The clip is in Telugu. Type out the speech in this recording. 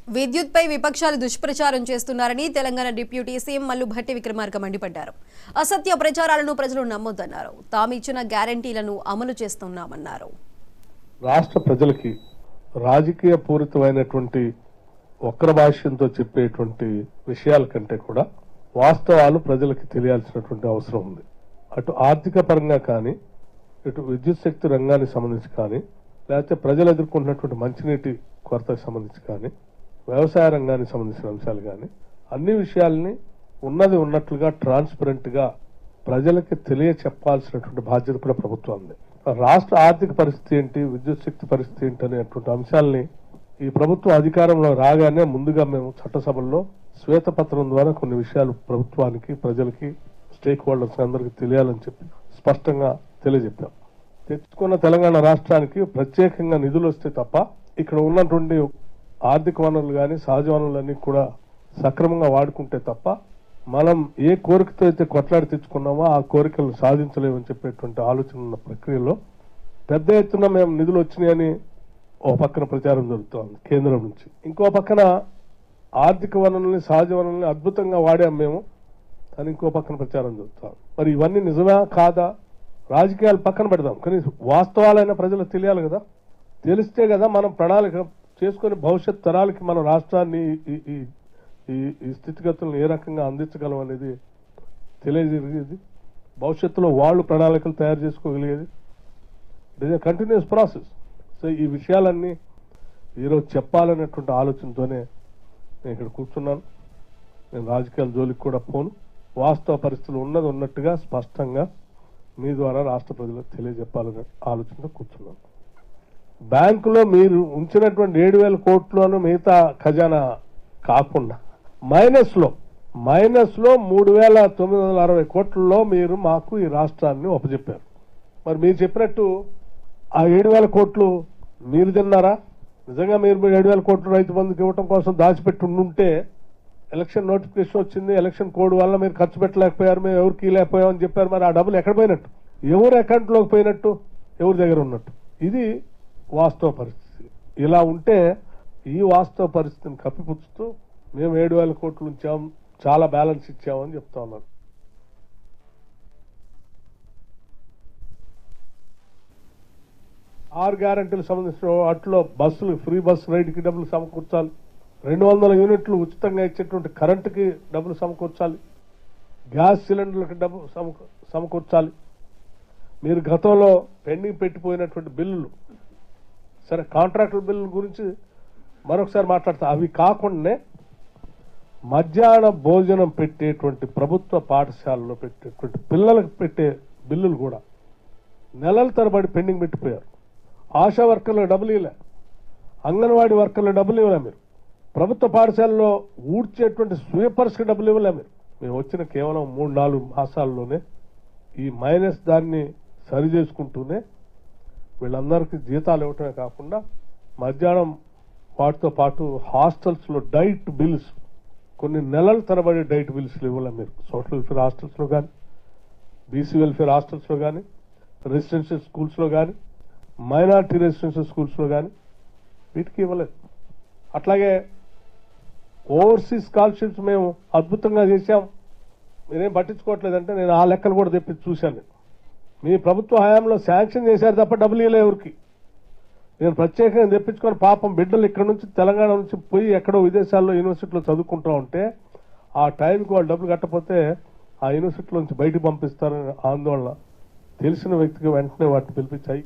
విద్యుత్పై విపక్షాలు దుష్ప్రచారం చేస్తున్నారని తెలంగాణ డిప్యూటీ సీఎం మల్లు భట్టి విక్రమార్క మండిపడ్డారు. అసత్య ప్రచారాలను ప్రజలు నమ్మొద్దన్నారు. తాము ఇచ్చిన గ్యారంటీలను అమలు చేస్తున్నామన్నారు. రాష్ట్ర ప్రజలకి రాజకీయ పూరితమైనటువంటి వక్ర భాష్యంతో చెప్పేటువంటి విషయాల కంటే కూడా వాస్తవాలు ప్రజలకి తెలియాల్సినటువంటి అవసరం ఉంది. అటు ఆర్థిక పరంగా కానీ, ఇటు విద్యుత్ శక్తి రంగానికి సంబంధించి కానీ, లేకపోతే ప్రజలు ఎదుర్కొంటున్నటువంటి మంచినీటి కొరతకు సంబంధించి కానీ, వ్యవసాయ రంగానికి సంబంధించిన అంశాలు కానీ, అన్ని విషయాల్ని ఉన్నది ఉన్నట్లుగా ట్రాన్స్పరెంట్ గా ప్రజలకి తెలియచెప్పాల్సినటువంటి బాధ్యత కూడా ప్రభుత్వం ఉంది. రాష్ట్ర ఆర్థిక పరిస్థితి ఏంటి, విద్యుత్ శక్తి పరిస్థితి ఏంటి అనేటువంటి అంశాలని ఈ ప్రభుత్వం అధికారంలో రాగానే ముందుగా మేము చట్టసభల్లో శ్వేతపత్రం ద్వారా కొన్ని విషయాలు ప్రభుత్వానికి, ప్రజలకి, స్టేక్ హోల్డర్స్ అందరికీ తెలియాలని చెప్పి స్పష్టంగా తెలియజెప్పాం. తెచ్చుకున్న తెలంగాణ రాష్ట్రానికి ప్రత్యేకంగా నిధులు వస్తే తప్ప ఇక్కడ ఉన్నటువంటి ఆర్థిక వనరులు కానీ, సహజ వనరులన్నీ కూడా సక్రమంగా వాడుకుంటే తప్ప మనం ఏ కోరికతో అయితే కొట్లాడి తెచ్చుకున్నామో ఆ కోరికలను సాధించలేమని చెప్పేటువంటి ఆలోచన ఉన్న ప్రక్రియలో పెద్ద ఎత్తున మేము నిధులు వచ్చినాయని ఓ పక్కన ప్రచారం జరుగుతోంది కేంద్రం నుంచి. ఇంకో పక్కన ఆర్థిక వనరుల్ని, సహజ వనరుల్ని అద్భుతంగా వాడాం మేము అని ఇంకో పక్కన ప్రచారం జరుగుతోంది. మరి ఇవన్నీ నిజమా కాదా, రాజకీయాలు పక్కన పెడదాం, కానీ వాస్తవాలైన ప్రజలకు తెలియాలి కదా. తెలిస్తే కదా మనం ప్రణాళిక చేసుకుని భవిష్యత్ తరాలకి మన రాష్ట్రాన్ని ఈ స్థితిగతులను ఏ రకంగా అందించగలం అనేది తెలియజేది. భవిష్యత్తులో వాళ్ళు ప్రణాళికలు తయారు చేసుకోగలిగేది. It is a continuous process. So ఈ విషయాలన్నీ ఈరోజు చెప్పాలనేటువంటి ఆలోచనతోనే నేను ఇక్కడ కూర్చున్నాను. నేను రాజకీయాల జోలికి కూడా పోను. వాస్తవ పరిస్థితులు ఉన్నది ఉన్నట్టుగా స్పష్టంగా మీ ద్వారా రాష్ట్ర ప్రజలకు తెలియజెప్పాలనే ఆలోచనతో కూర్చున్నాను. బ్యాంకులో మీరు ఉంచినటువంటి 7,000 కోట్లను మిగతా ఖజానా కాకుండా మైనస్ లో 3,960 కోట్లలో మీరు మాకు ఈ రాష్ట్రాన్ని ఒప్పజెప్పారు. మరి మీరు చెప్పినట్టు ఆ 7,000 కోట్లు మీరు తిన్నారా? నిజంగా మీరు 7,000 కోట్లు రైతు బంధుకి ఇవ్వటం కోసం దాచిపెట్టి ఉంటే ఎలక్షన్ నోటిఫికేషన్ వచ్చింది, ఎలక్షన్ కోడ్ వల్ల మీరు ఖర్చు పెట్టలేకపోయారు, మేము ఎవరికి లేకపోయామని చెప్పారు. మరి ఆ డబ్బులు ఎక్కడ పోయినట్టు, ఎవరు అకౌంట్లోకి పోయినట్టు, ఎవరి దగ్గర ఉన్నట్టు? ఇది వాస్తవ పరిస్థితి. ఇలా ఉంటే ఈ వాస్తవ పరిస్థితిని కప్పిపుచ్చుతూ మేము 7,000 కోట్లు ఉంచాం, చాలా బ్యాలెన్స్ ఇచ్చామని చెప్తా ఉన్నారు. ఆరు గ్యారంటీలకు సంబంధించిన వాటిలో బస్సులు, ఫ్రీ బస్సు రైడ్కి డబ్బులు సమకూర్చాలి, 200 యూనిట్లు ఉచితంగా ఇచ్చేటువంటి కరెంటుకి డబ్బులు సమకూర్చాలి, గ్యాస్ సిలిండర్లకి డబ్బు సమకూర్చాలి. మీరు గతంలో పెండింగ్ పెట్టిపోయినటువంటి బిల్లులు, సరే కాంట్రాక్టుల బిల్లుల గురించి మరొకసారి మాట్లాడతా, అవి కాకుండానే మధ్యాహ్న భోజనం పెట్టేటువంటి ప్రభుత్వ పాఠశాలలో పెట్టేటువంటి పిల్లలకు పెట్టే బిల్లులు కూడా నెలల తరబడి పెండింగ్ పెట్టిపోయారు. ఆశా వర్కర్లకు డబ్బులు ఇవ్వలే, అంగన్వాడీ వర్కర్లకు డబ్బులు ఇవ్వలే, మీరు ప్రభుత్వ పాఠశాలలో ఊడ్చేటువంటి స్వీపర్స్కి డబ్బులు ఇవ్వలే. మేము వచ్చిన కేవలం 3-4 మాసాల్లోనే ఈ మైనస్ దాన్ని సరి చేసుకుంటూనే వీళ్ళందరికీ జీతాలు ఇవ్వటమే కాకుండా మధ్యాహ్నం వాటితో పాటు హాస్టల్స్లో డైట్ బిల్స్, కొన్ని నెలల తరబడి డైట్ బిల్స్ ఇవ్వలే మీరు. సోషల్ వెల్ఫేర్ హాస్టల్స్లో కానీ, బీసీ వెల్ఫేర్ హాస్టల్స్లో కానీ, రెసిడెన్షియల్ స్కూల్స్లో కానీ, మైనార్టీ రెసిడెన్షియల్ స్కూల్స్లో కానీ వీటికి ఇవ్వలేదు. అట్లాగే ఓవర్సీస్ స్కాలర్షిప్స్ మేము అద్భుతంగా చేశాం, మీరేం పట్టించుకోవట్లేదంటే నేను ఆ లెక్కలు కూడా తెప్పి చూశాను. మీ ప్రభుత్వ హయాంలో శాంక్షన్ చేశారు తప్ప డబ్బులు ఇవ్వలే ఎవరికి. నేను ప్రత్యేకంగా తెప్పించుకొని పాపం బిడ్డలు ఇక్కడ నుంచి తెలంగాణ నుంచి పోయి ఎక్కడో విదేశాల్లో యూనివర్సిటీలో చదువుకుంటూ ఉంటే ఆ టైంకి వాళ్ళు డబ్బులు కట్టకపోతే ఆ యూనివర్సిటీలో నుంచి బయటకు పంపిస్తారని ఆందోళన తెలిసిన వ్యక్తికి వెంటనే వాటిని పిలిపించాయి.